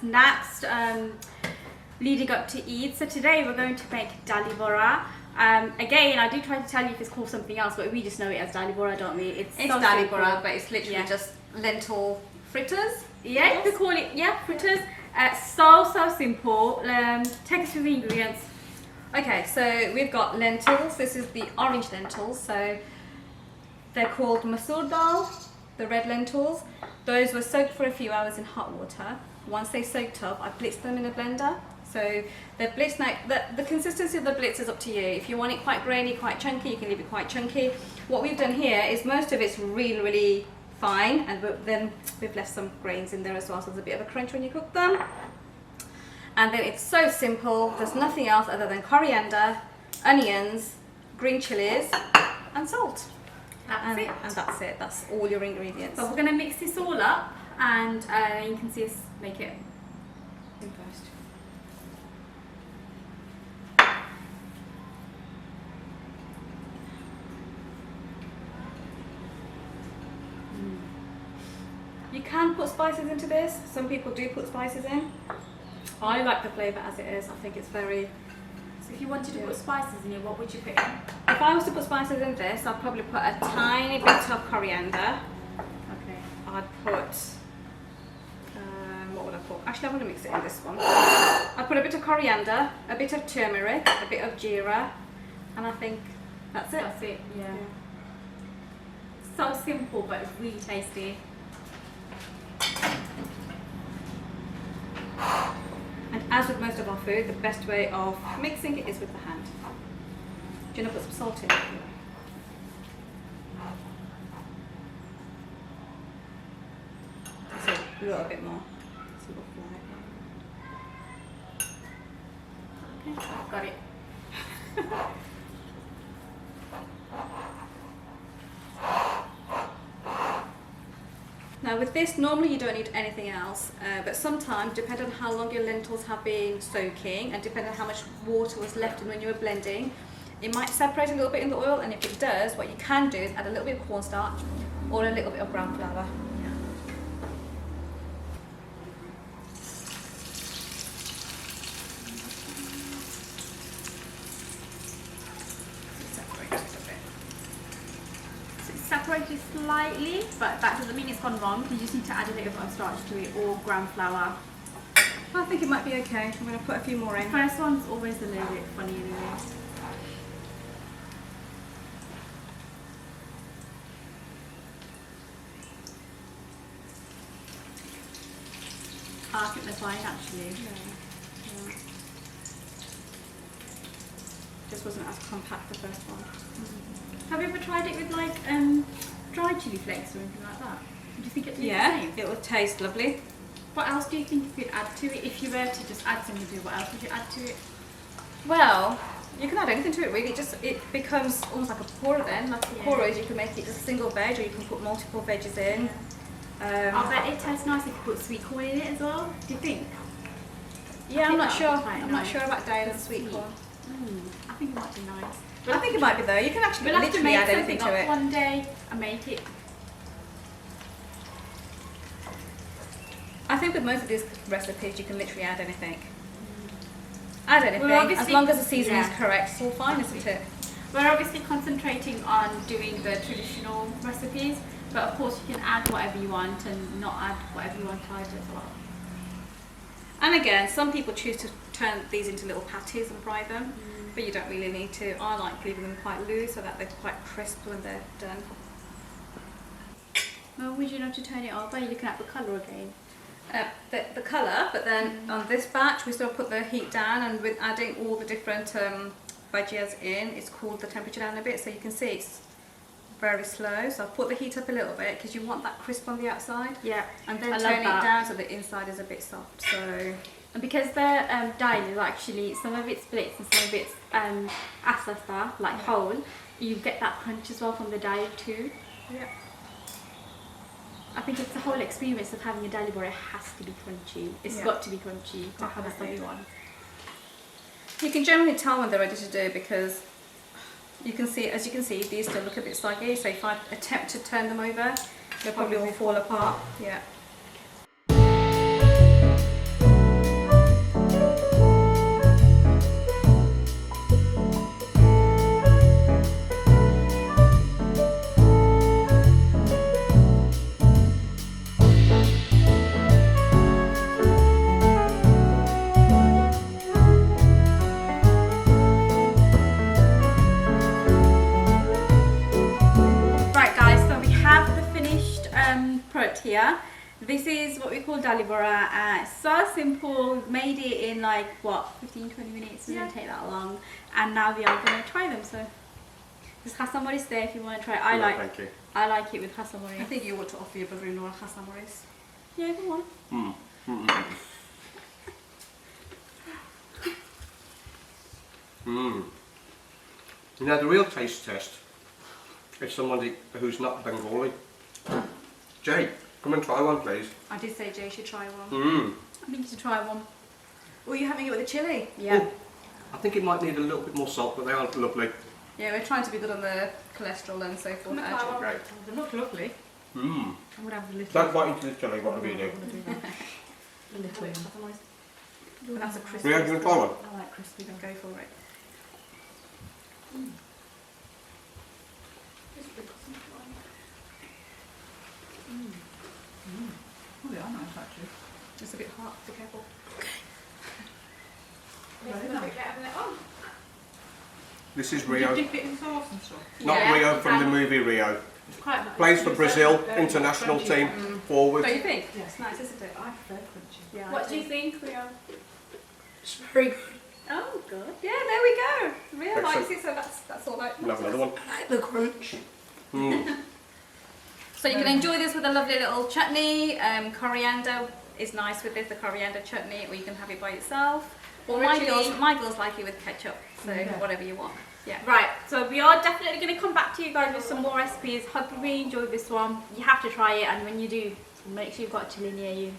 snacks leading up to Eid. So today we're going to make dali bora. Again, I do try to tell you if it's called something else, but we just know it as dali bora, don't we? It's so dali simple. bora, but it's literally just lentil fritters. Yeah, we call it fritters. So simple. Take us through the ingredients. Okay, so we've got lentils. This is the orange lentils. So they're called masoor dal, the red lentils. Those were soaked for a few hours in hot water. Once they soaked up, I blitzed them in a blender. So they're blitzed now. The consistency of the blitz is up to you. If you want it quite grainy, quite chunky, you can leave it quite chunky. What we've done here is most of it's really fine, and then we've left some grains in there as well, so there's a bit of a crunch when you cook them. And then it's so simple. There's nothing else other than coriander, onions, green chilies, and salt. That's it. And that's it. That's all your ingredients. So we're going to mix this all up, and you can see us make it in first. You can put spices into this. Some people do put spices in. I like the flavour as it is. I think it's very... So if you wanted to put spices in it, what would you put in? If I was to put spices in this, I'd probably put a tiny bit of coriander. Okay. I'd put... what would I put? Actually, I want to mix it in this one. I'd put a bit of coriander, a bit of turmeric, a bit of jeera, and I think that's it. That's it, yeah. So simple, but it's really tasty. And as with most of our food, the best way of mixing it is with the hand. Do you want to put some salt in? So a little bit more. So we'll fly. Okay, I've got it. Now with this, normally you don't need anything else, but sometimes, depending on how long your lentils have been soaking and depending on how much water was left in when you were blending, it might separate a little bit in the oil, and if it does, what you can do is add a little bit of cornstarch or a little bit of brown flour. Separated slightly, but that doesn't mean it's gone wrong. You just need to add a little bit of starch to it or ground flour. I think it might be okay. I'm going to put a few more in. The first one's always a little bit funny anyway. I think they're fine actually. Yeah. Just wasn't as compact the first one. Have you ever tried it with like dried chili flakes or anything like that? Do you think it tastes the same? It will taste lovely. What else do you think you could add to it? If you were to just add something to it, what else would you add to it? Well, you can add anything to it really. It becomes almost like a pakora then. Like pakoras, you can make it just a single veg, or you can put multiple veggies in. I bet it tastes nice if you put sweet corn in it as well. Do you think? Yeah, I'm not sure. I'm I'm not sure about dal and sweet corn. I think it might be nice. I think it might be though. You can actually We'll have to literally make add anything something to up it. one day and make it. I think with most of these recipes, you can literally add anything. Add anything, Well, as long as the seasoning is correct. It's all fine, isn't it? We're obviously concentrating on doing the traditional recipes, but of course you can add whatever you want and not add whatever you want either as well. And again, some people choose to turn these into little patties and fry them, but you don't really need to. I like leaving them quite loose so that they're quite crisp when they're done. Well, would you know to turn it off? Are you looking at the colour again? The colour, but then on this batch we still put the heat down, and with adding all the different veggies in, it's cooled the temperature down a bit, so you can see it's very slow. So I've put the heat up a little bit because you want that crisp on the outside. Yeah. And then I turn love it that. down so the inside is a bit soft. So And because the dal is actually, some of it's splits and some of it's asasta, like whole, you get that crunch as well from the dal too. yeah. I think it's the whole experience of having a dali bora. It has to be crunchy. It's got to be crunchy to have a Definitely. soggy one. You can generally tell when they're ready to do because you can see, as you can see, these still look a bit soggy. So if I attempt to turn them over, they'll probably all fall apart. Yeah. here. This is what we call dali bora. It's so simple. Made it in like what 15-20 minutes. Doesn't take that long. And now we are going to try them. So there's hasamoris there if you want to try. Thank you. I like it with hasamori. I think you ought to offer your brother-in-law a hasamoris. Yeah, go on. You know, the real taste test is somebody who's not Bengali. Jay, come and try one, please. I did say Jay should try one. I need to try one. Oh, you're having it with the chilli? Yeah. Oh, I think it might need a little bit more salt, but they are lovely. Yeah, we're trying to be good on the cholesterol and so forth. Great. They look lovely. Mm. I'm gonna have a little. Don't bite into the chili, whatever you do. A little one. And that's a crispy. Ria, do you want to try one? I like crispy. Then go for it. Oh, they are nice actually. It's a bit hot, be careful. Very nice. This is Did you Rio. dip it in sauce and stuff? Not Yeah, Rio you from the can. movie Rio. It's quite nice. Plays for It's Brazil, very international crunchy. team, forward. Don't you think? Yeah. It's nice, isn't it? I prefer crunchy. Yeah. What do you think, Rio? It's very good. Oh, good. Yeah, there we go. Ria likes Excellent. it, so that's all right. Have another one. I like the crunch. Mm. So you can enjoy this with a lovely little chutney. Coriander is nice with this, the coriander chutney, or you can have it by itself. Or Or my chutney. girls like it with ketchup, so Yeah. whatever you want. Yeah. Right, so we are definitely going to come back to you guys with some more recipes. Hope you really enjoyed this one. You have to try it, and when you do, make sure you've got chili near you.